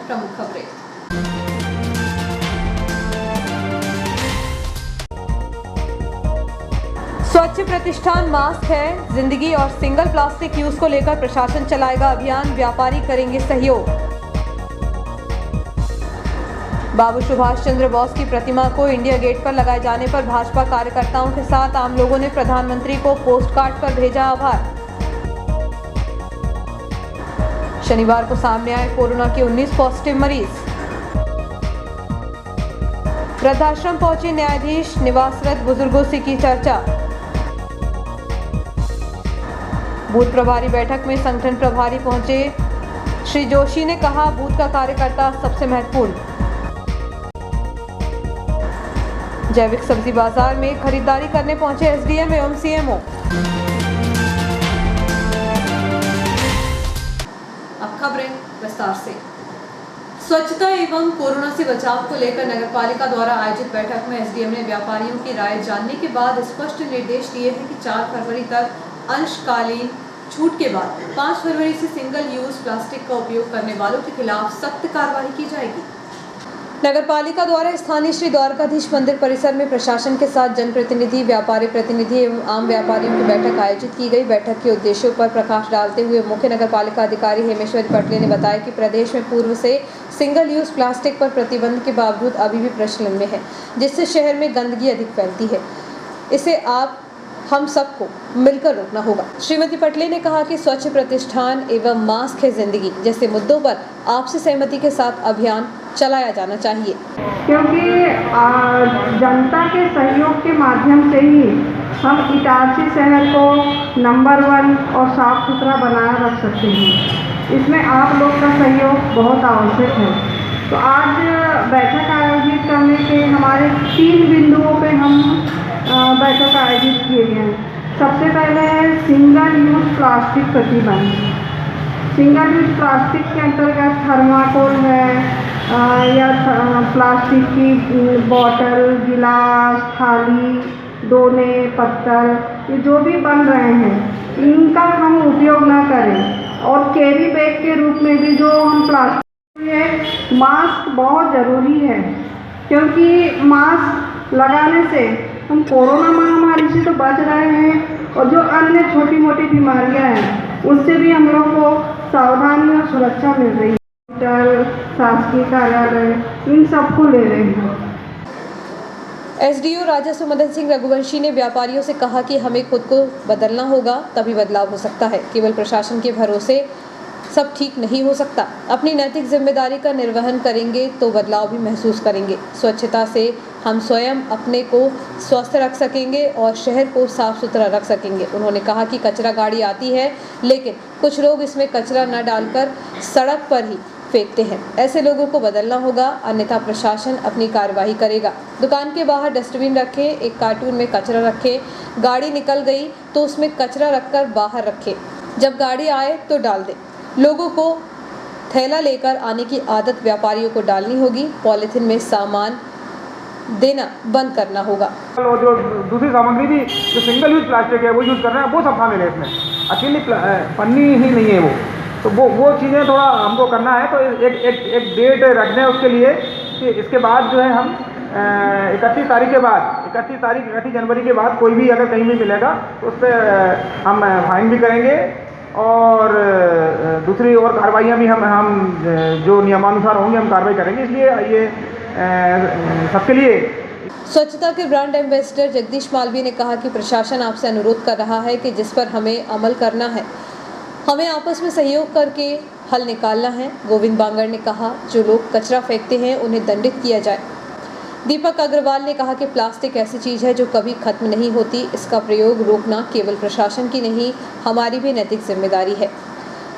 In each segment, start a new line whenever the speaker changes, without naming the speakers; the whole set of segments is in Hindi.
प्रमुख खबरें। स्वच्छ प्रतिष्ठान मास्क है जिंदगी और सिंगल प्लास्टिक यूज को लेकर प्रशासन चलाएगा अभियान, व्यापारी करेंगे सहयोग। बाबू सुभाष चंद्र बोस की प्रतिमा को इंडिया गेट पर लगाए जाने पर भाजपा कार्यकर्ताओं के साथ आम लोगों ने प्रधानमंत्री को पोस्टकार्ड पर भेजा आभार। शनिवार को सामने आए कोरोना के 19 पॉजिटिव मरीज। वृद्धाश्रम पहुंचे न्यायाधीश, निवासरत बुजुर्गों से की चर्चा। बूथ प्रभारी बैठक में संगठन प्रभारी पहुंचे, श्री जोशी ने कहा बूथ का कार्यकर्ता सबसे महत्वपूर्ण। जैविक सब्जी बाजार में खरीदारी करने पहुंचे एसडीएम एवं सीएमओ। अब खबरें विस्तार से। स्वच्छता एवं कोरोना से बचाव को लेकर नगरपालिका द्वारा आयोजित बैठक में एसडीएम ने व्यापारियों की राय जानने के बाद स्पष्ट निर्देश दिए हैं कि 4 फरवरी तक अंशकालीन छूट के बाद 5 फरवरी से सिंगल यूज प्लास्टिक का उपयोग करने वालों के खिलाफ सख्त कार्रवाई की जाएगी। नगरपालिका द्वारा स्थानीय श्री द्वारकाधीश मंदिर परिसर में प्रशासन के साथ जनप्रतिनिधि, व्यापारी प्रतिनिधि एवं आम व्यापारियों की बैठक आयोजित की गई। बैठक के उद्देश्यों पर प्रकाश डालते हुए मुख्य नगरपालिका अधिकारी हेमेश्वरी पटले ने बताया कि प्रदेश में पूर्व से सिंगल यूज प्लास्टिक पर प्रतिबंध के बावजूद अभी भी प्रचलन में है, जिससे शहर में गंदगी अधिक फैलती है। इसे हम सबको मिलकर रोकना होगा। श्रीमती पटले ने कहा कि स्वच्छ प्रतिष्ठान एवं मास्क है जिंदगी जैसे मुद्दों पर आपसी सहमति के साथ अभियान चलाया जाना चाहिए,
क्योंकि जनता के सहयोग के माध्यम से ही हम इटारसी शहर को नंबर 1 और साफ सुथरा बनाए रख सकते हैं। इसमें आप लोग का सहयोग बहुत आवश्यक है। तो आज बैठक आयोजित करने के हमारे 3 बिंदुओं पे हम बैठक आयोजित किए गए हैं। सबसे पहले है सिंगल यूज प्लास्टिक प्रतिबंध। सिंगल यूज प्लास्टिक के अंतर्गत थर्माकोल है या प्लास्टिक की बॉटल, गिलास, थाली, दोने, पत्तल, ये जो भी बन रहे हैं इनका हम उपयोग ना करें। और कैरी बैग के रूप में भी जो हम प्लास्टिक है, मास्क बहुत ज़रूरी है, क्योंकि मास्क लगाने से हम कोरोना महामारी से तो बच रहे हैं और जो अन्य छोटी मोटी बीमारियां हैं उससे भी हम लोग को सावधानी और सुरक्षा मिल रही है। शासकीय कार्यालय इन सबको ले रहे हैं।
एसडीओ राजस्व मदन सिंह रघुवंशी ने व्यापारियों से कहा कि हमें खुद को बदलना होगा, तभी बदलाव हो सकता है। केवल प्रशासन के भरोसे सब ठीक नहीं हो सकता। अपनी नैतिक जिम्मेदारी का निर्वहन करेंगे तो बदलाव भी महसूस करेंगे। स्वच्छता से हम स्वयं अपने को स्वस्थ रख सकेंगे और शहर को साफ सुथरा रख सकेंगे। उन्होंने कहा कि कचरा गाड़ी आती है, लेकिन कुछ लोग इसमें कचरा न डालकर सड़क पर ही फेंकते हैं। ऐसे लोगों को बदलना होगा, अन्यथा प्रशासन अपनी कार्यवाही करेगा। दुकान के बाहर डस्टबिन रखें, एक कार्टून में कचरा रखें, गाड़ी निकल गई तो उसमें कचरा रखकर बाहर रखें, जब गाड़ी आए तो डाल दें। लोगों को थैला लेकर आने की आदत व्यापारियों को डालनी होगी। पॉलिथीन में सामान देना बंद करना होगा।
और जो दूसरी सामग्री भी जो सिंगल यूज प्लास्टिक है वो यूज़ कर रहे हैं, वो सब शामिल है इसमें। अकेली पन्नी ही नहीं है वो, तो वो चीज़ें थोड़ा हमको करना है। तो एक डेट रख दें उसके लिए कि इसके बाद जो है हम 31 तारीख के बाद 31 जनवरी के बाद कोई भी अगर कहीं भी मिलेगा तो उस पर हम फाइन भी करेंगे और दूसरी और कार्रवाइयाँ भी हम जो नियमानुसार होंगे हम कार्रवाई करेंगे। इसलिए ये सबके लिए।
स्वच्छता के ब्रांड एम्बेसडर जगदीश मालवीय ने कहा कि प्रशासन आपसे अनुरोध कर रहा है कि जिस पर हमें अमल करना है, हमें आपस में सहयोग करके हल निकालना है। गोविंद बांगड़ ने कहा जो लोग कचरा फेंकते हैं उन्हें दंडित किया जाए। दीपक अग्रवाल ने कहा कि प्लास्टिक ऐसी चीज़ है जो कभी खत्म नहीं होती, इसका प्रयोग रोकना केवल प्रशासन की नहीं हमारी भी नैतिक जिम्मेदारी है।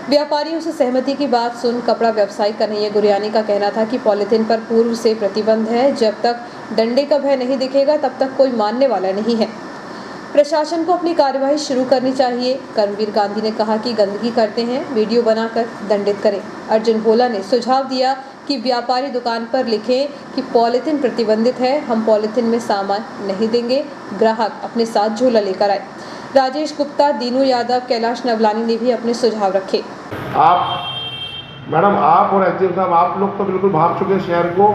व्यापारियों से सहमति की बात सुन कपड़ा व्यवसायी कन्हैया गुरियानी का कहना था कि पॉलिथीन पर पूर्व से प्रतिबंध है, जब तक डंडे का भय नहीं दिखेगा तब तक कोई मानने वाला नहीं है। प्रशासन को अपनी कार्यवाही शुरू करनी चाहिए। कर्मवीर गांधी ने कहा कि गंदगी करते हैं वीडियो बनाकर दंडित करें। अर्जुन भोला ने सुझाव दिया कि व्यापारी दुकान पर लिखें कि पॉलिथीन प्रतिबंधित है, हम पॉलिथीन में सामान नहीं देंगे, ग्राहक अपने साथ झोला लेकर आए। राजेश गुप्ता, दीनू यादव, कैलाश नवलानी ने भी अपने सुझाव रखे।
आप मैडम आप और एसडीएम साहब आप लोग तो बिल्कुल भाग चुके हैं शहर को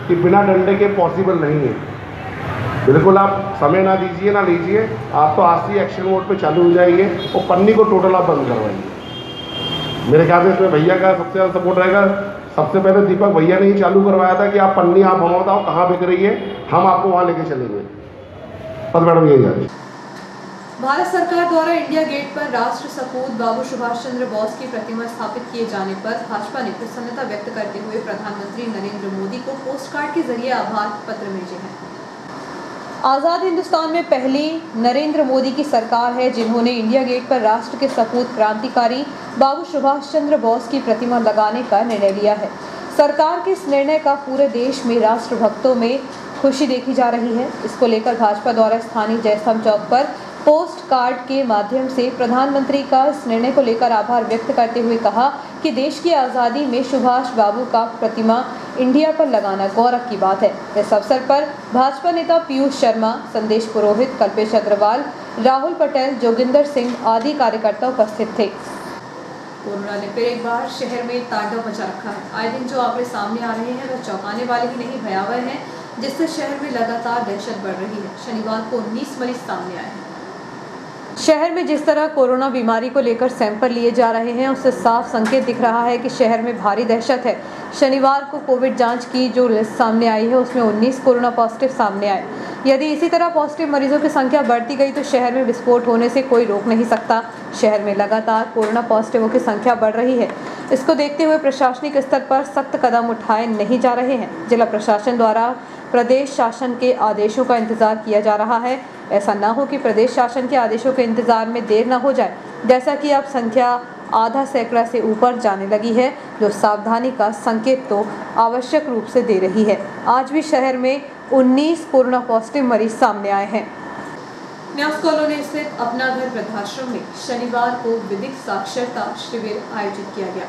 कि बिना डंडे के पॉसिबल नहीं है। बिल्कुल आप समय ना दीजिए ना लीजिए, आप तो आज से एक्शन मोड पे चालू हो जाइए और पन्नी को टोटल आप बंद करवाइए। मेरे ख्याल से इसमें भैया का सबसे ज़्यादा सपोर्ट रहेगा। सबसे पहले दीपक भैया ने ही चालू करवाया था कि आप पन्नी आप हमें बताओ कहाँ बिक रही है, हम आपको वहाँ लेके चलेंगे। बस मैडम यही है।
भारत सरकार द्वारा इंडिया गेट पर राष्ट्र सपूत बाबू सुभाष चंद्र बोस की प्रतिमा स्थापित किए जाने पर भाजपा ने प्रसन्नता व्यक्त करते हुए प्रधानमंत्री नरेंद्र मोदी को पोस्ट कार्ड के जरिए आभार पत्र भेजे हैं। आज़ाद हिंदुस्तान में पहली नरेंद्र मोदी की सरकार है जिन्होंने इंडिया गेट पर राष्ट्र के सपूत क्रांतिकारी बाबू सुभाष चंद्र बोस की प्रतिमा लगाने का निर्णय लिया है। सरकार के इस निर्णय का पूरे देश में राष्ट्र भक्तों में खुशी देखी जा रही है। इसको लेकर भाजपा द्वारा स्थानीय जयस्तंभ चौक पर पोस्ट कार्ड के माध्यम से प्रधानमंत्री का इस निर्णय को लेकर आभार व्यक्त करते हुए कहा कि देश की आज़ादी में सुभाष बाबू का प्रतिमा इंडिया पर लगाना गौरव की बात है। इस अवसर पर भाजपा नेता पीयूष शर्मा, संदेश पुरोहित, कल्पेश अग्रवाल, राहुल पटेल, जोगिंदर सिंह आदि कार्यकर्ता उपस्थित थे। कोरोना ने फिर एक बार शहर में तांडव मचा रखा है। आए दिन जो आंकड़े सामने आ रहे हैं वह चौंकाने वाले ही नहीं भयावह हैं, जिससे शहर में लगातार दहशत बढ़ रही है। शनिवार को 19 मरीज सामने आए हैं। शहर में जिस तरह कोरोना बीमारी को लेकर सैंपल लिए जा रहे हैं उससे साफ संकेत दिख रहा है कि शहर में भारी दहशत है। शनिवार को कोविड जांच की जो लिस्ट सामने आई है उसमें 19 कोरोना पॉजिटिव सामने आए। यदि इसी तरह पॉजिटिव मरीजों की संख्या बढ़ती गई तो शहर में विस्फोट होने से कोई रोक नहीं सकता। शहर में लगातार कोरोना पॉजिटिवों की संख्या बढ़ रही है। इसको देखते हुए प्रशासनिक स्तर पर सख्त कदम उठाए नहीं जा रहे हैं। जिला प्रशासन द्वारा प्रदेश शासन के आदेशों का इंतजार किया जा रहा है। ऐसा ना हो कि प्रदेश शासन के आदेशों के इंतजार में देर न हो जाए, जैसा कि अब संख्या आधा सैकड़ा से ऊपर जाने लगी है, जो सावधानी का संकेत तो आवश्यक रूप से दे रही है। आज भी शहर में 19 कोरोना पॉजिटिव मरीज सामने आए हैं। न्यास कॉलोनी स्थित अपना घर वृद्धाश्रम में शनिवार को विधिक साक्षरता शिविर आयोजित किया गया।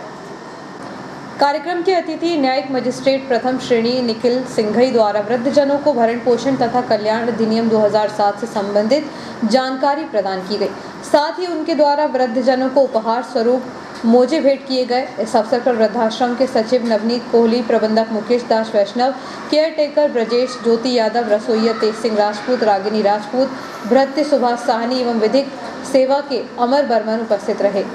कार्यक्रम के अतिथि न्यायिक मजिस्ट्रेट प्रथम श्रेणी निखिल सिंघई द्वारा वृद्धजनों को भरण पोषण तथा कल्याण अधिनियम 2007 से संबंधित जानकारी प्रदान की गई। साथ ही उनके द्वारा वृद्धजनों को उपहार स्वरूप मोजे भेंट किए गए। इस अवसर पर वृद्धाश्रम के सचिव नवनीत कोहली, प्रबंधक मुकेश दास वैष्णव, केयर टेकर ब्रजेश, ज्योति यादव, रसोइया तेज सिंह राजपूत, रागिनी राजपूत, भृत्य सुभाष साहनी एवं विधिक सेवा के अमर बर्मन उपस्थित रहे।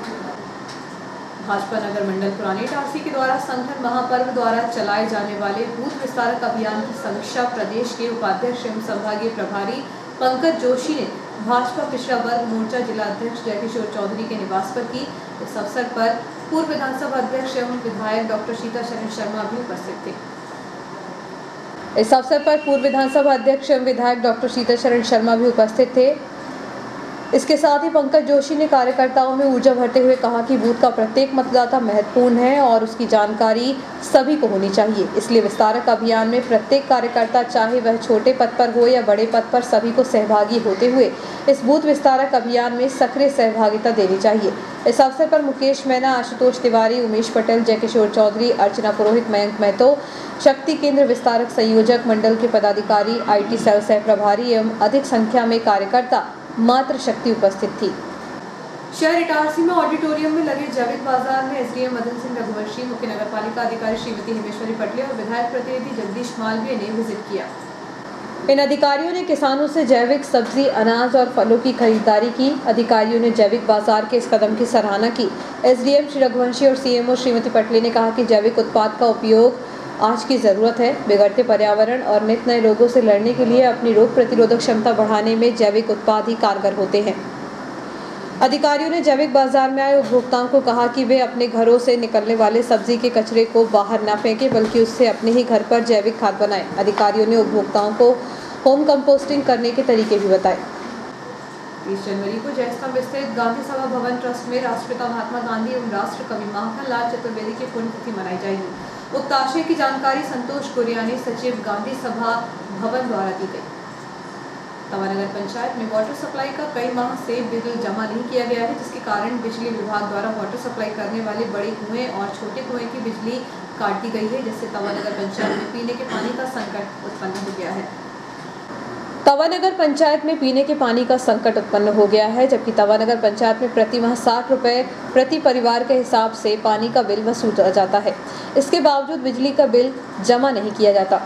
भाजपा नगर मंडल पुरानी इटारसी के द्वारा संगठन महापर्व द्वारा चलाए जाने वाले बूथ विस्तारक अभियान की समीक्षा प्रदेश के उपाध्यक्ष एवं संभागीय प्रभारी पंकज जोशी ने भाजपा पिछड़ा वर्ग मोर्चा जिला अध्यक्ष जयकिशोर चौधरी के निवास पर की। इस अवसर पर पूर्व विधानसभा अध्यक्ष एवं विधायक डॉक्टर सीताशरण शर्मा भी उपस्थित थे। इस अवसर पर पूर्व विधानसभा अध्यक्ष एवं विधायक डॉक्टर सीताशरण शर्मा भी उपस्थित थे। इसके साथ ही पंकज जोशी ने कार्यकर्ताओं में ऊर्जा भरते हुए कहा कि बूथ का प्रत्येक मतदाता महत्वपूर्ण है और उसकी जानकारी सभी को होनी चाहिए। इसलिए विस्तारक अभियान में प्रत्येक कार्यकर्ता, चाहे वह छोटे पद पर हो या बड़े पद पर, सभी को सहभागी होते हुए इस बूथ विस्तारक अभियान में सक्रिय सहभागिता देनी चाहिए। इस अवसर पर मुकेश मैना, आशुतोष तिवारी, उमेश पटेल, जयकिशोर चौधरी, अर्चना पुरोहित, मयंक महतो, शक्ति केंद्र विस्तारक संयोजक मंडल के पदाधिकारी, IT सेल सह प्रभारी एवं अधिक संख्या में कार्यकर्ता मात्र शक्ति उपस्थित थी। शहर इटारसी में ऑडिटोरियम में लगे जैविक बाजार में SDM मदन सिंह रघुवंशी, मुख्य नगरपालिका अधिकारी श्रीमती हिमेश्वरी पटले और विधायक प्रतिनिधि जगदीश मालवीय ने विजिट किया। इन अधिकारियों ने किसानों से जैविक सब्जी, अनाज और फलों की खरीदारी की। अधिकारियों ने जैविक बाजार के इस कदम की सराहना की। SDM श्री रघुवंशी और CMO श्रीमती पटले ने कहा कि जैविक उत्पाद का उपयोग आज की ज़रूरत है। बिगड़ते पर्यावरण और नित नए रोगों से लड़ने के लिए अपनी रोग प्रतिरोधक क्षमता बढ़ाने में जैविक उत्पाद ही कारगर होते हैं। अधिकारियों ने जैविक बाजार में आए उपभोक्ताओं को कहा कि वे अपने घरों से निकलने वाले सब्जी के कचरे को बाहर न फेंकें, बल्कि उससे अपने ही घर पर जैविक खाद बनाएं। अधिकारियों ने उपभोक्ताओं को होम कंपोस्टिंग करने के तरीके भी बताए। 30 जनवरी को जयस्तंभ स्थित गांधी सभा भवन ट्रस्ट में राष्ट्रपिता महात्मा गांधी एवं राष्ट्र कवि माखनलाल चतुर्वेदी की पुण्यतिथि मनाई जाएगी। उक्त आशय की जानकारी संतोष कुरियानी, सचिव गांधी सभा भवन द्वारा दी गई। तवानगर पंचायत में वाटर सप्लाई का कई माह से बिल जमा नहीं किया गया है, जिसके कारण बिजली विभाग द्वारा वाटर सप्लाई करने वाले बड़े कुएं और छोटे कुएं की बिजली काट दी गई है, जिससे तवानगर पंचायत में पीने के पानी का संकट उत्पन्न हो गया है। तवानगर पंचायत में पीने के पानी का संकट उत्पन्न हो गया है, जबकि तवानगर पंचायत में प्रति माह 60 रुपये प्रति परिवार के हिसाब से पानी का बिल वसूला जाता है। इसके बावजूद बिजली का बिल जमा नहीं किया जाता।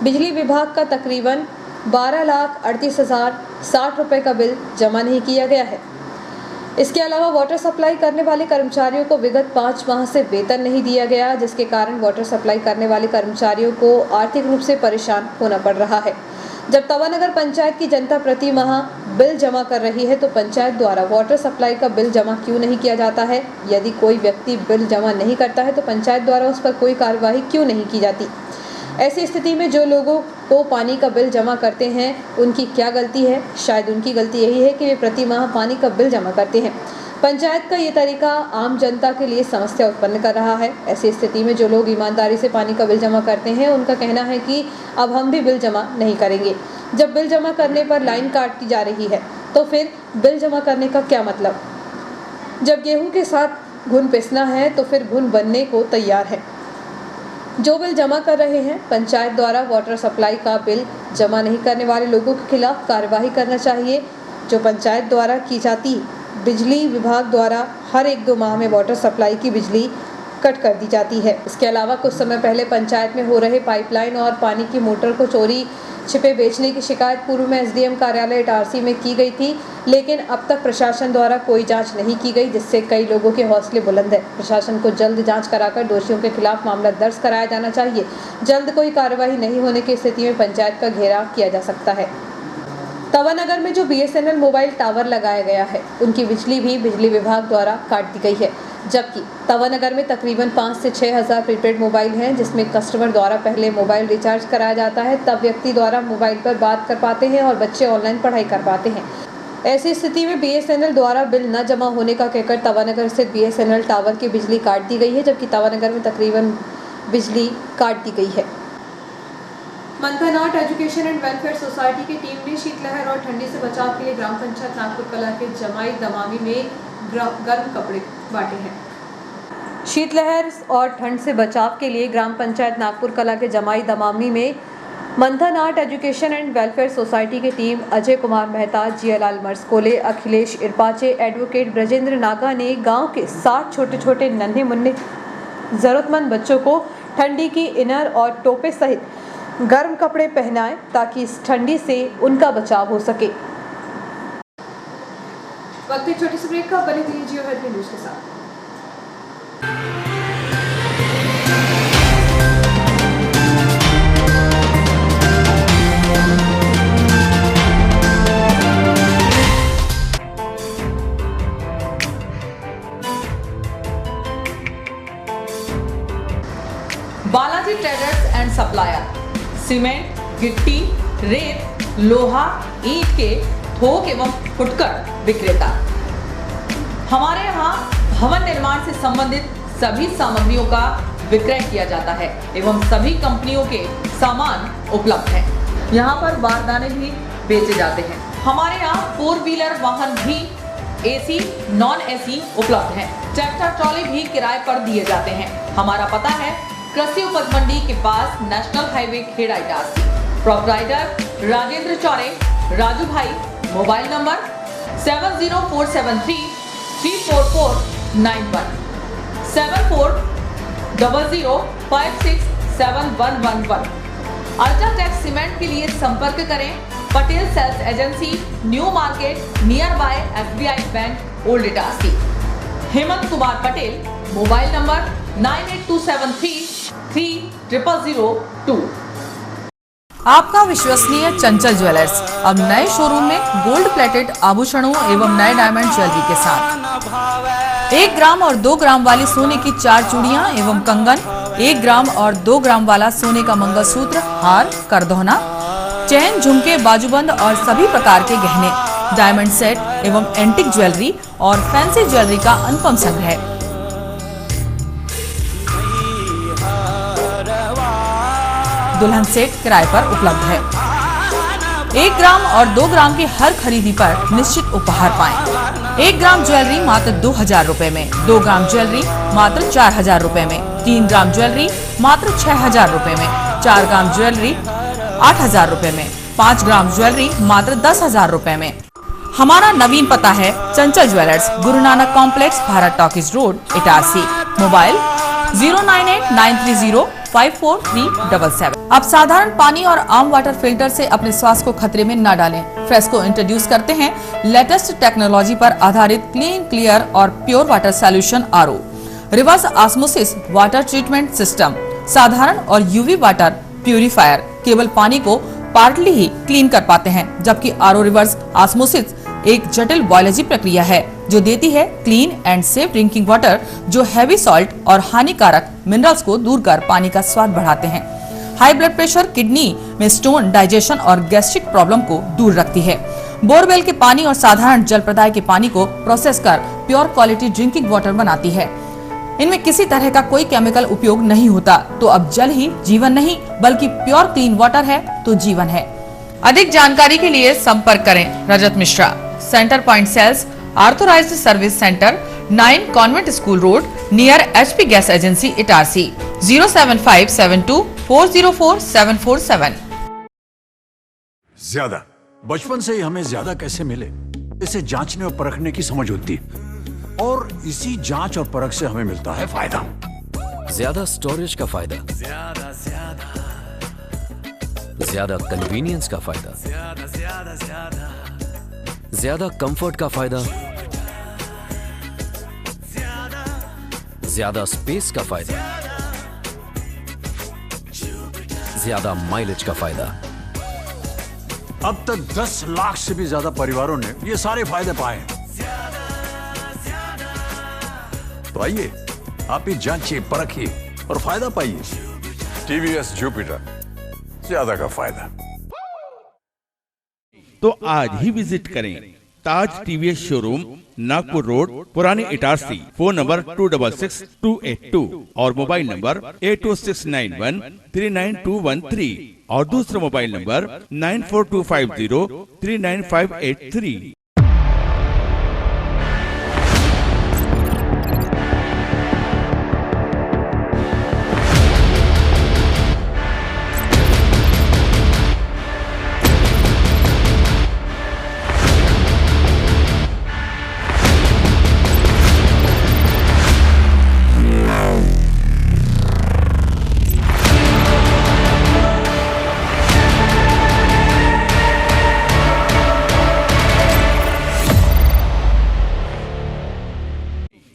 बिजली विभाग का तकरीबन 12,38,060 रुपये का बिल जमा नहीं किया गया है। इसके अलावा वाटर सप्लाई करने वाले कर्मचारियों को विगत 5 माह से वेतन नहीं दिया गया, जिसके कारण वाटर सप्लाई करने वाले कर्मचारियों को आर्थिक रूप से परेशान होना पड़ रहा है। जब तवानगर पंचायत की जनता प्रति माह बिल जमा कर रही है तो पंचायत द्वारा वाटर सप्लाई का बिल जमा क्यों नहीं किया जाता है? यदि कोई व्यक्ति बिल जमा नहीं करता है तो पंचायत द्वारा उस पर कोई कार्यवाही क्यों नहीं की जाती? ऐसी स्थिति में जो लोगों को पानी का बिल जमा करते हैं उनकी क्या गलती है? शायद उनकी गलती यही है कि वे प्रति माह पानी का बिल जमा करते हैं। पंचायत का ये तरीका आम जनता के लिए समस्या उत्पन्न कर रहा है। ऐसी स्थिति में जो लोग ईमानदारी से पानी का बिल जमा करते हैं उनका कहना है कि अब हम भी बिल जमा नहीं करेंगे। जब बिल जमा करने पर लाइन काटी जा रही है तो फिर बिल जमा करने का क्या मतलब? जब गेहूं के साथ घुन पिसना है तो फिर घुन बनने को तैयार है। जो बिल जमा कर रहे हैं पंचायत द्वारा वाटर सप्लाई का बिल जमा नहीं करने वाले लोगों के खिलाफ कार्यवाही करना चाहिए। जो पंचायत द्वारा की जाती बिजली विभाग द्वारा हर 1-2 माह में वाटर सप्लाई की बिजली कट कर दी जाती है। इसके अलावा कुछ समय पहले पंचायत में हो रहे पाइपलाइन और पानी की मोटर को चोरी छिपे बेचने की शिकायत पूर्व में एसडीएम कार्यालय इटारसी में की गई थी, लेकिन अब तक प्रशासन द्वारा कोई जांच नहीं की गई, जिससे कई लोगों के हौसले बुलंद है। प्रशासन को जल्द जांच कराकर दोषियों के खिलाफ मामला दर्ज कराया जाना चाहिए। जल्द कोई कार्रवाई नहीं होने की स्थिति में पंचायत का घेराव किया जा सकता है। तवानगर में जो बीएसएनएल मोबाइल टावर लगाया गया है उनकी बिजली भी बिजली विभाग द्वारा काट दी गई है, जबकि तवानगर में तकरीबन 5 से 6 हज़ार प्रीपेड मोबाइल हैं, जिसमें कस्टमर द्वारा पहले मोबाइल रिचार्ज कराया जाता है, तब व्यक्ति द्वारा मोबाइल पर बात कर पाते हैं और बच्चे ऑनलाइन पढ़ाई कर पाते हैं। ऐसी स्थिति में बीएसएनएल द्वारा बिल न जमा होने का कहकर तवानगर स्थित बीएसएनएल टावर की बिजली काट दी गई है, जबकि तवानगर में तकरीबन बिजली काट दी गई है। मंथनाट एजुकेशन एंड वेलफेयर सोसाइटी की टीम ने शीतलहर और ठंडी से बचाव के लिए ग्राम पंचायत नागपुर कला के जमाई दमामी में गर्म कपड़े बांटे हैं। शीतलहर और ठंड से बचाव के लिए ग्राम पंचायत नागपुर कला के जमाई दमामी में मंथनाट एजुकेशन एंड वेलफेयर सोसाइटी की टीम अजय कुमार मेहता, जियालाल मर्सकोले, अखिलेश इरपाचे, एडवोकेट ब्रजेंद्र नागा ने गांव के 60 छोटे छोटे नन्हे मुन्ने जरूरतमंद बच्चों को ठंडी की इनर और टोपे सहित गर्म कपड़े पहनाए ताकि इस ठंडी से उनका बचाव हो सके। वक्त एक छोटी सी ब्रेक का, बने रहिए जियो हेल्थ न्यूज के साथ।
Balaji traders and supplier cement, गिट्टी, रेत, लोहा, ईंट के थोक एवं फुटकर विक्रेता। हमारे यहाँ भवन निर्माण से संबंधित सभी सामग्रियों का विक्रय किया जाता है एवं सभी कंपनियों के सामान उपलब्ध हैं। यहाँ पर बारदाने भी बेचे जाते हैं। हमारे यहाँ 4 व्हीलर वाहन भी एसी, नॉन एसी उपलब्ध हैं। ट्रैक्टर ट्रॉली भी किराए पर दिए जाते हैं। हमारा पता है कृषि उपज मंडी के पास national highway Kheda Itarsi. Proprietor Rajendra Chaure, Raju भाई। Mobile number 7047334491 7400567111। अल्ट्राटेक सीमेंट के लिए संपर्क करें Patel sales agency, new market, near by SBI bank, old Itarsi. Hemant Kumar Patel. Mobile number 9827330002।
आपका विश्वसनीय चंचल ज्वेलर्स अब नए शोरूम में गोल्ड प्लेटेड आभूषणों एवं नए डायमंड ज्वेलरी के साथ 1 ग्राम और 2 ग्राम वाली सोने की 4 चूड़ियां एवं कंगन, 1 ग्राम और 2 ग्राम वाला सोने का मंगलसूत्र, हार, करदौना, चैन, झुमके, बाजूबंद और सभी प्रकार के गहने, डायमंड सेट एवं एंटिक ज्वेलरी और फैंसी ज्वेलरी का अनुपम संग्रह। दुल्हन सेट किराए पर उपलब्ध है। 1 ग्राम और 2 ग्राम की हर खरीदी पर निश्चित उपहार पाएं। 1 ग्राम ज्वेलरी मात्र 2000 रुपए में, 2 ग्राम ज्वेलरी मात्र 4000 रुपए में, 3 ग्राम ज्वेलरी मात्र 6000 रुपए में, 4 ग्राम ज्वेलरी 8000 रुपए में, 5 ग्राम ज्वेलरी मात्र 10,000 रुपए में। हमारा नवीन पता है चंचल jewellers, Guru Nanak complex, Bharat talkies road, Itarsi. Mobile 09893054377। अब साधारण पानी और आम वाटर फिल्टर से अपने स्वास्थ्य को खतरे में न डालें। फ्रेस्को इंट्रोड्यूस करते हैं लेटेस्ट टेक्नोलॉजी पर आधारित क्लीन, क्लियर और pure water solution RO, reverse osmosis water treatment system, साधारण और यूवी वाटर प्यूरिफायर केवल पानी को पार्टली ही क्लीन कर पाते हैं, जबकि आरओ रिवर्स ऑस्मोसिस एक जटिल बायोलॉजी प्रक्रिया है जो देती है clean and safe drinking water, जो हैवी सॉल्ट और हानिकारक मिनरल्स को दूर कर पानी का स्वाद बढ़ाते हैं। हाई ब्लड प्रेशर, किडनी में स्टोन, डाइजेशन और गैस्ट्रिक प्रॉब्लम को दूर रखती है। बोरवेल के पानी और साधारण जल प्रदाय के पानी को प्रोसेस कर प्योर क्वालिटी ड्रिंकिंग वाटर बनाती है। इनमें किसी तरह का कोई केमिकल उपयोग नहीं होता। तो अब जल ही जीवन नहीं बल्कि प्योर क्लीन वाटर है तो जीवन है। अधिक जानकारी के लिए संपर्क करें Rajat Mishra, centre point sales, authorised service centre, 9 convent school road, near HP gas agency, Itarsi. 07572404747।
ज्यादा बचपन से ही हमें ज्यादा कैसे मिले, इसे जांचने और परखने की समझ होती है, और इसी जांच और परख से हमें मिलता है फायदा।
ज्यादा स्टोरेज का फायदा, ज्यादा कन्वीनियंस का फायदा, ज्यादा कंफर्ट का फायदा, ज्यादा स्पेस का फायदा, ज्यादा माइलेज का फायदा।
अब तक 10 लाख से भी ज्यादा परिवारों ने ये सारे फायदे पाए हैं। तो आइए आप ही जांचिए, परखिए और फायदा पाइए। TVS जुपिटर, ज्यादा का फायदा।
तो आज ही विजिट करें ताज TVS शोरूम, नागपुर रोड, पुरानी इटारसी। फोन नंबर 266282 और मोबाइल नंबर 80691399213 और दूसरा मोबाइल नंबर 9425039583।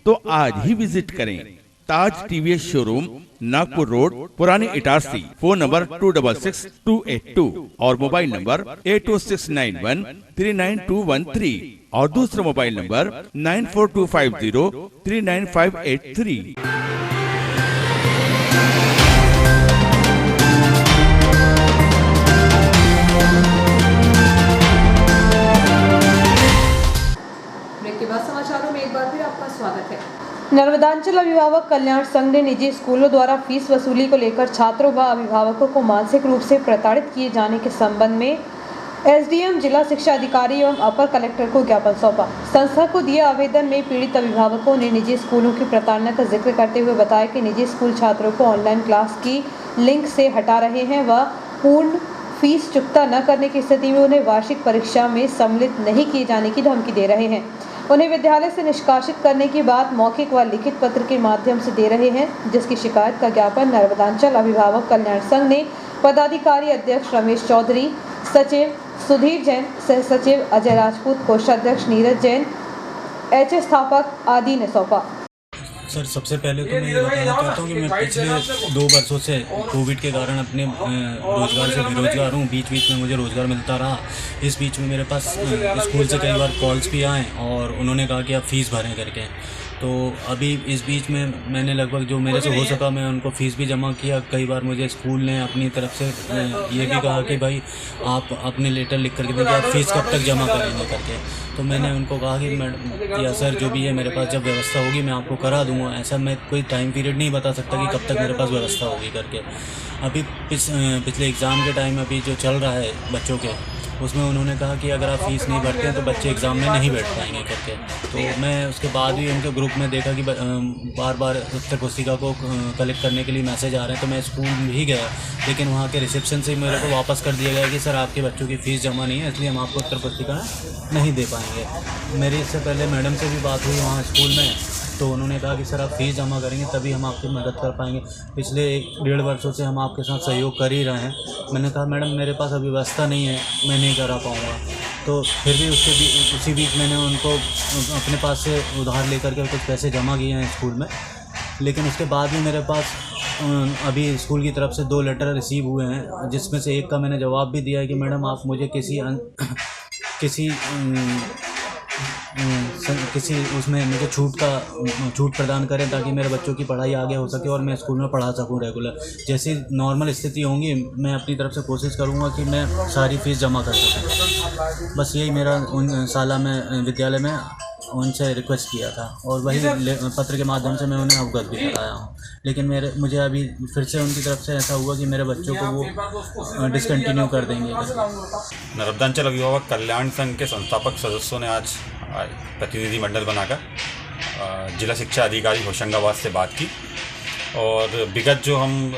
तो आज ही विजिट करें ताज TVS शोरूम, नागपुर रोड, पुरानी इटारसी। फोन नंबर 266282 और मोबाइल नंबर 80691399213 और दूसरा मोबाइल नंबर 9425039583।
ब्रेक के बाद समाचारों में एक बार फिर आपका स्वागत है। नर्मदांचल अभिभावक कल्याण संघ ने निजी स्कूलों द्वारा फीस वसूली को लेकर छात्रों व अभिभावकों को मानसिक रूप से प्रताड़ित किए जाने के संबंध में SDM, जिला शिक्षा अधिकारी एवं अपर कलेक्टर को ज्ञापन सौंपा। संस्था को दिए आवेदन में पीड़ित अभिभावकों ने निजी स्कूलों की प्रताड़ना का जिक्र करते हुए बताया कि निजी स्कूल छात्रों को ऑनलाइन क्लास की लिंक से हटा रहे हैं व पूर्ण फीस चुकता न करने की स्थिति में उन्हें वार्षिक परीक्षा में सम्मिलित नहीं किए जाने की धमकी दे रहे हैं। उन्हें विद्यालय से निष्कासित करने की बात मौखिक व लिखित पत्र के माध्यम से दे रहे हैं, जिसकी शिकायत का ज्ञापन नर्मदांचल अभिभावक कल्याण संघ ने पदाधिकारी अध्यक्ष रमेश चौधरी, सचिव सुधीर जैन, सह सचिव अजय राजपूत, कोषाध्यक्ष नीरज जैन, HA स्थापक आदि ने सौंपा।
सर, सबसे पहले तो मैं ये बताना चाहता हूँ कि मैं पिछले 2 वर्षों से कोविड के कारण अपने रोज़गार से बेरोजगार हूँ। बीच बीच में मुझे रोज़गार मिलता रहा। इस बीच में मेरे पास स्कूल से कई बार कॉल्स भी आए और उन्होंने कहा कि आप फ़ीस भरें करके। तो अभी इस बीच में मैंने लगभग जो मेरे से हो सका मैं उनको फ़ीस भी जमा किया। कई बार मुझे स्कूल ने अपनी तरफ से ये भी कहा कि भाई आप अपने लेटर लिख करके देंगे, आप फ़ीस कब तक जमा करेंगे करके। तो मैंने उनको कहा कि मैडम या सर जो भी है मेरे पास जब व्यवस्था होगी मैं आपको करा दूँगा। ऐसा मैं कोई टाइम पीरियड नहीं बता सकता कि कब तक मेरे पास व्यवस्था होगी करके। अभी पिछले एग्ज़ाम के टाइम अभी जो चल रहा है बच्चों के, उसमें उन्होंने कहा कि अगर आप फ़ीस नहीं भरते हैं तो बच्चे एग्ज़ाम में नहीं बैठ पाएंगे करके। तो मैं उसके बाद भी उनके ग्रुप में देखा कि बार बार उत्तर पुस्तिका को कलेक्ट करने के लिए मैसेज आ रहे हैं, तो मैं स्कूल भी गया, लेकिन वहाँ के रिसेप्शन से मेरे को वापस कर दिया गया कि सर आपके बच्चों की फ़ीस जमा नहीं है, इसलिए हम आपको उत्तर पुस्तिका नहीं दे पाएंगे। मेरी इससे पहले मैडम से भी बात हुई वहाँ स्कूल में, तो उन्होंने कहा कि सर आप फ़ीस जमा करेंगे तभी हम आपकी मदद कर पाएंगे। पिछले 1-1.5 वर्षों से हम आपके साथ सहयोग कर ही रहे हैं। मैंने कहा मैडम मेरे पास अभी व्यवस्था नहीं है, मैं नहीं करा पाऊँगा। तो फिर भी उसी बीच मैंने उनको अपने पास से उधार लेकर के कुछ पैसे जमा किए हैं स्कूल में, लेकिन उसके बाद भी मेरे पास अभी स्कूल की तरफ से 2 लेटर रिसीव हुए हैं, जिसमें से एक का मैंने जवाब भी दिया है कि मैडम आप मुझे किसी उसमें मुझे छूट प्रदान करें ताकि मेरे बच्चों की पढ़ाई आगे हो सके और मैं स्कूल में पढ़ा सकूं रेगुलर। जैसी नॉर्मल स्थिति होंगी मैं अपनी तरफ से कोशिश करूंगा कि मैं सारी फ़ीस जमा कर सकूं। बस यही मेरा उन साला में विद्यालय में उनसे रिक्वेस्ट किया था और वही पत्र के माध्यम से मैं उन्हें अवगत भी कराया हूँ। लेकिन मुझे अभी फिर से उनकी तरफ से ऐसा हुआ कि मेरे बच्चों को वो डिसकंटिन्यू कर देंगे।
नर्मदांचल अभिभावक कल्याण संघ के संस्थापक सदस्यों ने आज प्रतिनिधि मंडल बनाकर जिला शिक्षा अधिकारी होशंगाबाद से बात की और विगत जो हम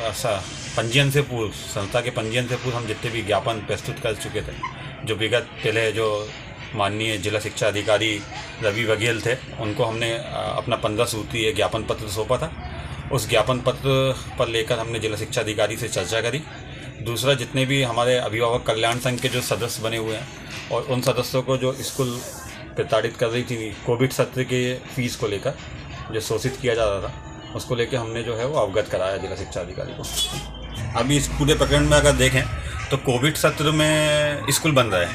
पंजीयन से पूर्व संस्था के पंजीयन से पूर्व हम जितने भी ज्ञापन प्रस्तुत कर चुके थे, जो विगत पहले जो माननीय जिला शिक्षा अधिकारी रवि बघेल थे उनको हमने अपना 15 सूत्रीय ज्ञापन पत्र सौंपा था। उस ज्ञापन पत्र पर लेकर हमने जिला शिक्षा अधिकारी से चर्चा करी। दूसरा, जितने भी हमारे अभिभावक कल्याण संघ के जो सदस्य बने हुए हैं और उन सदस्यों को जो स्कूल प्रताड़ित कर रही थी कोविड सत्र के फीस को लेकर जो शोषित किया जा रहा था, उसको लेकर हमने जो है वो अवगत कराया जिला शिक्षा अधिकारी को। अभी इस पूरे प्रकरण में अगर देखें तो कोविड सत्र में स्कूल बंद रहे,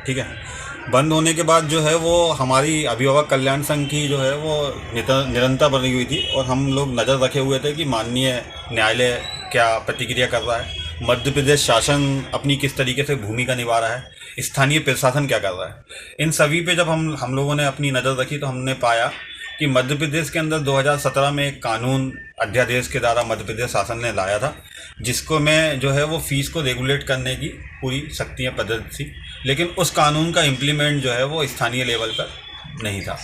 ठीक है। बंद होने के बाद जो है वो हमारी अभिभावक कल्याण संघ की जो है वो निरंतर बनी हुई थी और हम लोग नज़र रखे हुए थे कि माननीय न्यायालय क्या प्रतिक्रिया कर रहा है, मध्य प्रदेश शासन अपनी किस तरीके से भूमिका निभा रहा है, स्थानीय प्रशासन क्या कर रहा है। इन सभी पे जब हम लोगों ने अपनी नज़र रखी तो हमने पाया कि मध्य प्रदेश के अंदर 2017 में एक कानून अध्यादेश के द्वारा मध्य प्रदेश शासन ने लाया था, जिसको में जो है वो फ़ीस को रेगुलेट करने की पूरी शक्तियाँ प्रदत्त थी, लेकिन उस कानून का इम्प्लीमेंट जो है वो स्थानीय लेवल पर नहीं था।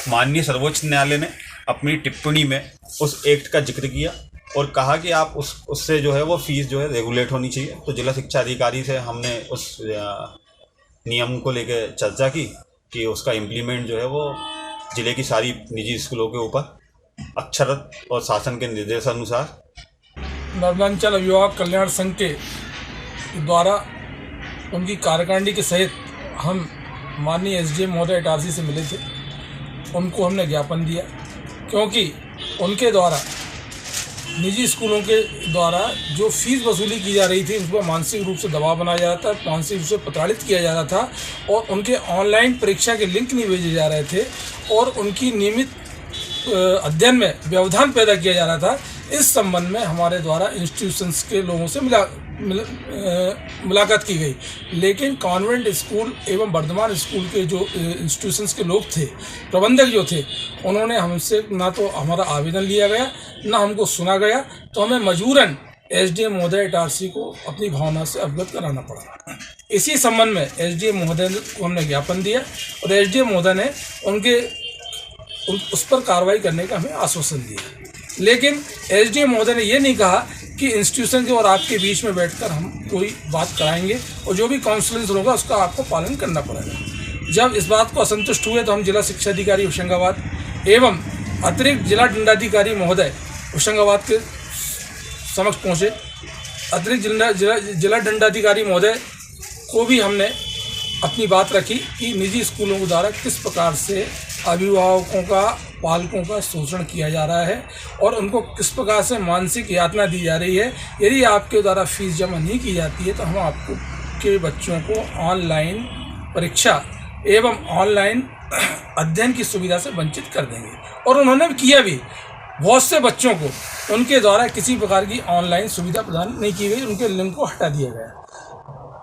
माननीय सर्वोच्च न्यायालय ने अपनी टिप्पणी में उस एक्ट का जिक्र किया और कहा कि आप उससे जो है वो फ़ीस जो है रेगुलेट होनी चाहिए। तो जिला शिक्षा अधिकारी से हमने उस नियम को लेकर चर्चा की कि उसका इम्प्लीमेंट जो है वो ज़िले की सारी निजी स्कूलों के ऊपर अक्षरत और शासन के निर्देशानुसार
नर्मदांचल अभिभावक कल्याण संघ के द्वारा उनकी कार्यकारिणी के सहित हम माननीय एसडीएम महोदय इटारसी से मिले थे। उनको हमने ज्ञापन दिया क्योंकि उनके द्वारा निजी स्कूलों के द्वारा जो फीस वसूली की जा रही थी उस पर मानसिक रूप से दबाव बनाया जा रहा था, मानसिक रूप से प्रताड़ित किया जा रहा था और उनके ऑनलाइन परीक्षा के लिंक नहीं भेजे जा रहे थे और उनकी नियमित अध्ययन में व्यवधान पैदा किया जा रहा था। इस संबंध में हमारे द्वारा इंस्टीट्यूशंस के लोगों से मुलाकात की गई, लेकिन कॉन्वेंट स्कूल एवं वर्धमान स्कूल के जो इंस्टीट्यूशंस के लोग थे, प्रबंधक जो थे, उन्होंने हमसे ना तो हमारा आवेदन लिया गया ना हमको सुना गया। तो हमें मजबूरन एसडीएम महोदय इटारसी को अपनी भावना से अवगत कराना पड़ा। इसी संबंध में एसडीएम महोदय को हमने ज्ञापन दिया और एसडीएम महोदय ने उस पर कार्रवाई करने का हमें आश्वासन दिया, लेकिन एसडीएम महोदय ने ये नहीं कहा कि इंस्टीट्यूशन के और आपके बीच में बैठकर हम कोई बात कराएंगे और जो भी काउंसलिंग होगा उसका आपको पालन करना पड़ेगा। जब इस बात को असंतुष्ट हुए तो हम जिला शिक्षा अधिकारी होशंगाबाद एवं अतिरिक्त जिला दंडाधिकारी महोदय होशंगाबाद के समक्ष पहुँचे। अतिरिक्त जिला दंडाधिकारी महोदय को भी हमने अपनी बात रखी कि निजी स्कूलों के द्वारा किस प्रकार से अभिभावकों का, पालकों का शोषण किया जा रहा है और उनको किस प्रकार से मानसिक यातना दी जा रही है। यदि आपके द्वारा फीस जमा नहीं की जाती है तो हम आपको के बच्चों को ऑनलाइन परीक्षा एवं ऑनलाइन अध्ययन की सुविधा से वंचित कर देंगे। और उन्होंने किया भी, बहुत से बच्चों को उनके द्वारा किसी प्रकार की ऑनलाइन सुविधा प्रदान नहीं की गई, उनके लिंक को हटा दिया गया।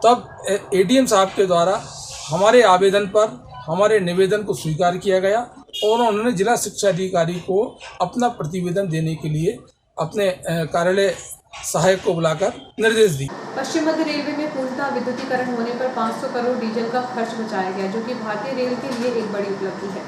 तब एडीएम साहब के द्वारा हमारे आवेदन पर हमारे निवेदन को स्वीकार किया गया और उन्होंने जिला शिक्षा अधिकारी को अपना प्रतिवेदन देने के लिए अपने कार्यालय सहायक को बुलाकर निर्देश दिए।
पश्चिम मध्य रेलवे में पूर्ण मौजूदा विद्युतीकरण होने पर 500 करोड़ डीजल का खर्च बचाया गया, जो कि भारतीय रेल के लिए एक बड़ी उपलब्धि है।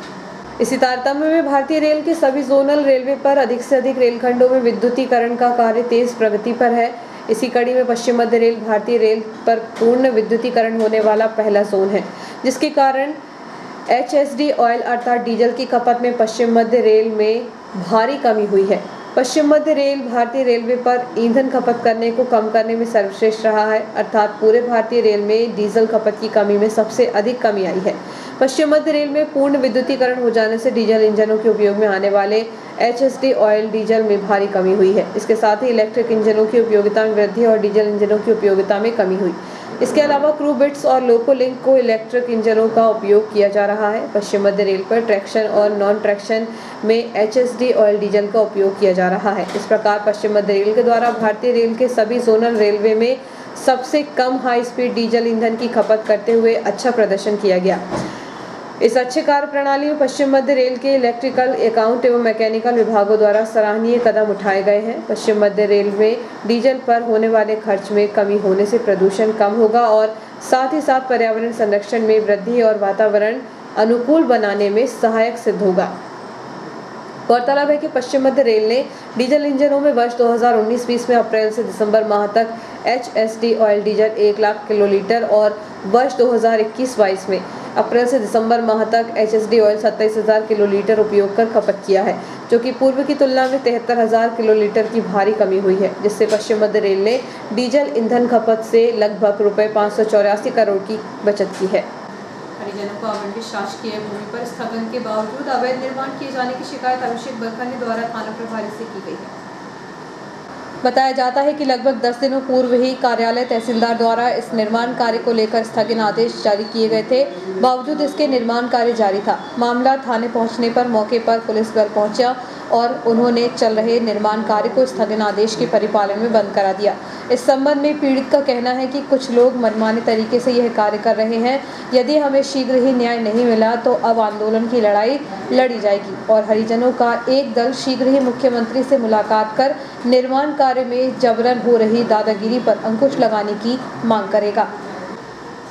इसी तारतम्य में भारतीय रेल के सभी जोनल रेलवे पर अधिक से अधिक रेलखंडों में विद्युतीकरण का कार्य तेज प्रगति पर है। इसी कड़ी में पश्चिम मध्य रेल भारतीय रेल पर पूर्ण विद्युतीकरण होने वाला पहला जोन है, जिसके कारण HSD ऑयल अर्थात डीजल की खपत में पश्चिम मध्य रेल में भारी कमी हुई है। पश्चिम मध्य रेल भारतीय रेलवे पर ईंधन खपत करने को कम करने में सर्वश्रेष्ठ रहा है, अर्थात पूरे भारतीय रेल में डीजल खपत की कमी में सबसे अधिक कमी आई है। पश्चिम मध्य रेल में पूर्ण विद्युतीकरण हो जाने से डीजल इंजनों के उपयोग में आने वाले HSD ऑयल डीजल में भारी कमी हुई है। इसके साथ ही इलेक्ट्रिक इंजनों की उपयोगिता में वृद्धि और डीजल इंजनों की उपयोगिता में कमी हुई। इसके अलावा क्रू बिट्स और लोको लिंक को इलेक्ट्रिक इंजनों का उपयोग किया जा रहा है। पश्चिम मध्य रेल पर ट्रैक्शन और नॉन ट्रैक्शन में HSD ऑयल डीजल का उपयोग किया जा रहा है। इस प्रकार पश्चिम मध्य रेल के द्वारा भारतीय रेल के सभी जोनल रेलवे में सबसे कम हाई स्पीड डीजल ईंधन की खपत करते हुए अच्छा प्रदर्शन किया गया। इस अच्छे कार्य प्रणाली में पश्चिम मध्य रेल के इलेक्ट्रिकल, अकाउंट एवं मैकेनिकल विभागों द्वारा सराहनीय कदम उठाए गए हैं। पश्चिम मध्य रेल में डीजल पर होने वाले खर्च में कमी होने से प्रदूषण कम होगा और साथ ही साथ पर्यावरण संरक्षण में वृद्धि और वातावरण अनुकूल बनाने में सहायक सिद्ध होगा। गौरतलब है कि पश्चिम मध्य रेल ने डीजल इंजनों में वर्ष 2019-20 में अप्रैल से दिसंबर माह तक HSD oil diesel 1 lakh kilolitre और वर्ष 2021-22 में अप्रैल से दिसंबर माह तक HSD ऑयल 27,000 किलोलीटर उपयोग कर खपत किया है, जो कि पूर्व की तुलना में 73,000 किलोलीटर की भारी कमी हुई है, जिससे पश्चिम मध्य रेल ने डीजल ईंधन खपत से लगभग ₹584 करोड़ की बचत की है। हरिजनों को आवंटित शासकीय भूमि पर स्थगन के बावजूद अवैध निर्माण किए जाने की शिकायत अभिषेक बरखंडे द्वारा थाना प्रभारी से की गई है। बताया जाता है कि लगभग 10 दिनों पूर्व ही कार्यालय तहसीलदार द्वारा इस निर्माण कार्य को लेकर स्थगन आदेश जारी किए गए थे। बावजूद इसके निर्माण कार्य जारी था। मामला थाने पहुंचने पर मौके पर पुलिस बल पहुंचा और उन्होंने चल रहे निर्माण कार्य को स्थगन आदेश के परिपालन में बंद करा दिया। इस संबंध में पीड़ित का कहना है कि कुछ लोग मनमाने तरीके से यह कार्य कर रहे हैं। यदि हमें शीघ्र ही न्याय नहीं मिला तो अब आंदोलन की लड़ाई लड़ी जाएगी और हरिजनों का एक दल शीघ्र ही मुख्यमंत्री से मुलाकात कर निर्माण कार्य में जबरन हो रही दादागिरी पर अंकुश लगाने की मांग करेगा।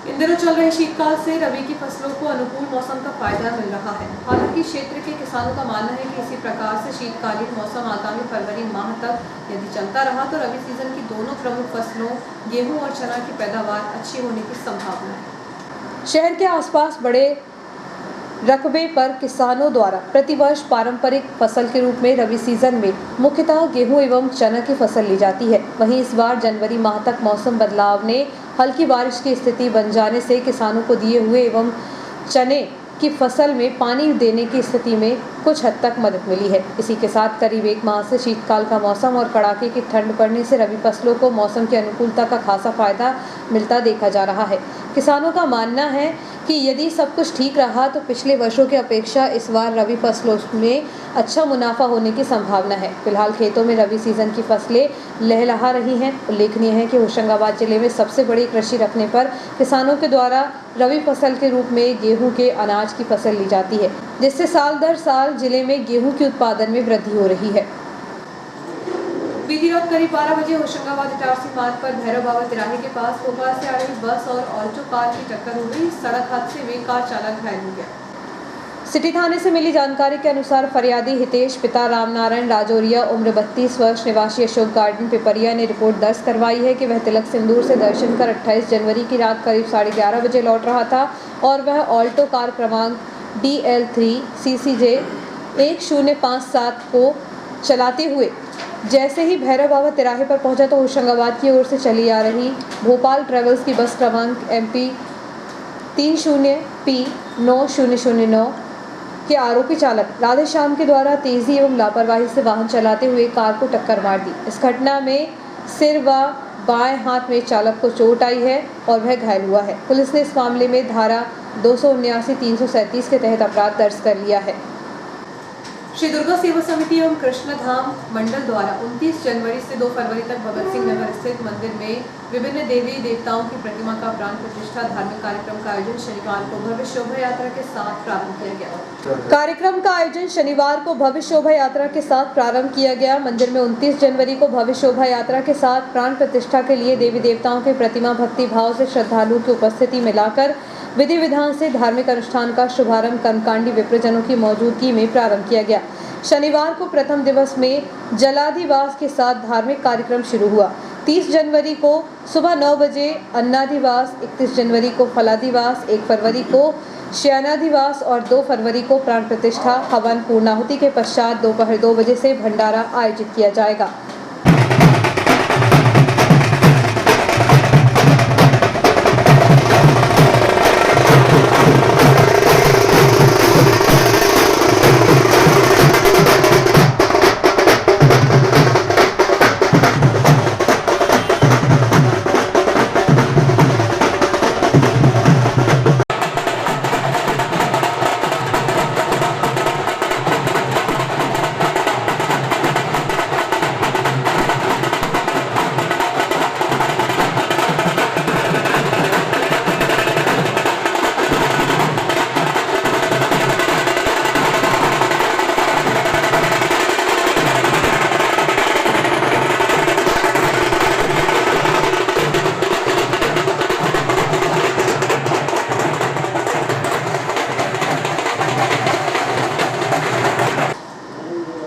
इन दिनों चल रहे शीतकाल से रबी की फसलों को अनुकूल मौसम का फायदा मिल रहा है। हालांकि क्षेत्र के किसानों का मानना है कि इसी प्रकार से शीतकालीन मौसम आगामी फरवरी माह तक यदि चलता रहा तो रबी सीजन की दोनों प्रमुख फसलों गेहूं और चना की पैदावार अच्छी होने की संभावना है। शहर के आसपास बड़े रकबे पर किसानों द्वारा प्रतिवर्ष पारंपरिक फसल के रूप में रबी सीजन में मुख्यतः गेहूं एवं चना की फसल ली जाती है। वहीं इस बार जनवरी माह तक मौसम बदलाव ने हल्की बारिश की स्थिति बन जाने से किसानों को दिए हुए एवं चने की फसल में पानी देने की स्थिति में कुछ हद तक मदद मिली है। इसी के साथ करीब 1 माह से शीतकाल का मौसम और कड़ाके की ठंड पड़ने से रबी फसलों को मौसम की अनुकूलता का खासा फायदा मिलता देखा जा रहा है। किसानों का मानना है कि यदि सब कुछ ठीक रहा तो पिछले वर्षों की अपेक्षा इस बार रबी फसलों में अच्छा मुनाफा होने की संभावना है। फिलहाल खेतों में रबी सीजन की फसलें लहलहा रही हैं। उल्लेखनीय है कि होशंगाबाद जिले में सबसे बड़ी कृषि रखने पर किसानों के द्वारा रबी फसल के रूप में गेहूं के अनाज की फसल ली जाती है, जिससे साल दर साल जिले में गेहूं के उत्पादन में वृद्धि हो रही है। बीती रात करीब 12 बजे होशंगाबाद इटारसी मार्ग पर भैरव बाबा तिराहे के पास भोपाल से आ रही बस और ऑल्टो कार की टक्कर हो गई। सड़क हादसे में कार चालक घायल हो गया। सिटी थाने से मिली जानकारी के अनुसार फरियादी हितेश पिता रामनारायण राजौरिया उम्र 32 वर्ष निवासी अशोक गार्डन पिपरिया ने रिपोर्ट दर्ज करवाई है कि वह तिलक सिंदूर से दर्शन कर 28 जनवरी की रात करीब 11:30 बजे लौट रहा था और वह ऑल्टो कार क्रमांक DL3 CCJ 1057 को चलाते हुए जैसे ही भैरव बाबा तिराहे पर पहुंचा तो होशंगाबाद की ओर से चली आ रही भोपाल ट्रेवल्स की बस क्रमांक MP 30P 9009 के आरोपी चालक राधेश्याम के द्वारा तेजी एवं लापरवाही से वाहन चलाते हुए कार को टक्कर मार दी। इस घटना में सिर व बाएं हाथ में चालक को चोट आई है और वह घायल हुआ है। पुलिस ने इस मामले में धारा 279, 337 के तहत अपराध दर्ज कर लिया है। श्री दुर्गा सेवा समिति एवं कृष्णधाम मंडल द्वारा 29 जनवरी से 2 फरवरी तक भगत सिंह नगर स्थित मंदिर में विभिन्न देवी देवताओं की प्रतिमा का प्राण प्रतिष्ठा धार्मिक कार्यक्रम का आयोजन शनिवार को भव्य शोभा यात्रा के साथ प्रारंभ किया गया। कार्यक्रम का आयोजन शनिवार को भव्य शोभा यात्रा के साथ प्रारंभ किया गया। मंदिर में 29 जनवरी को भव्य शोभा यात्रा के साथ प्राण प्रतिष्ठा के लिए देवी देवताओं की प्रतिमा भक्ति भाव से श्रद्धालुओं की उपस्थिति में लाकर विधि विधान से धार्मिक अनुष्ठान का शुभारंभ कर्मकांडी विप्रजनों की मौजूदगी में प्रारंभ किया गया। शनिवार को प्रथम दिवस में जलाधिवास के साथ धार्मिक कार्यक्रम शुरू हुआ। 30 जनवरी को सुबह 9 बजे अन्नाधिवास, 31 जनवरी को फलाधिवास, 1 फरवरी को शयनाधिवास और 2 फरवरी को प्राण प्रतिष्ठा हवन पूर्णाहुति के पश्चात दोपहर 2 बजे से भंडारा आयोजित किया जाएगा।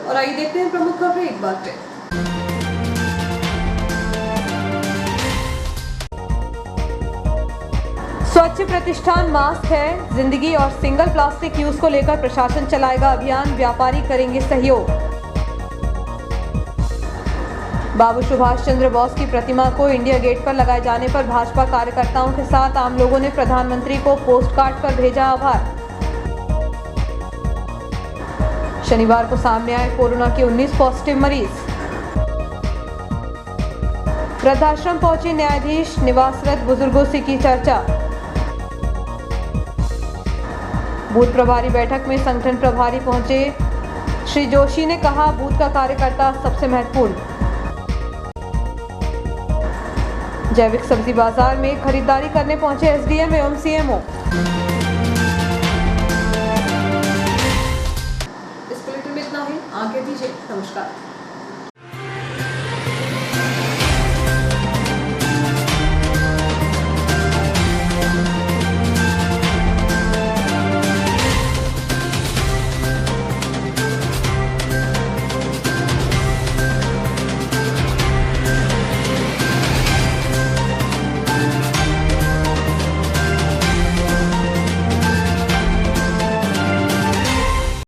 और आइए देखते हैं प्रमुख खबरें एक बार फिर। स्वच्छ प्रतिष्ठान मास्क है जिंदगी और सिंगल प्लास्टिक यूज को लेकर प्रशासन चलाएगा अभियान, व्यापारी करेंगे सहयोग। बाबू सुभाष चंद्र बोस की प्रतिमा को इंडिया गेट पर लगाए जाने पर भाजपा कार्यकर्ताओं के साथ आम लोगों ने प्रधानमंत्री को पोस्ट कार्ड पर भेजा आभार। शनिवार को सामने आए कोरोना के 19 पॉजिटिव मरीज। वृद्धाश्रम पहुंचे न्यायाधीश, निवासरत बुजुर्गों से की चर्चा। बूथ प्रभारी बैठक में संगठन प्रभारी पहुंचे, श्री जोशी ने कहा बूथ का कार्यकर्ता सबसे महत्वपूर्ण। जैविक सब्जी बाजार में खरीदारी करने पहुंचे एसडीएम एवं सीएमओ। इस बुलेटिन में इतना ही, आगे दीजिए, नमस्कार।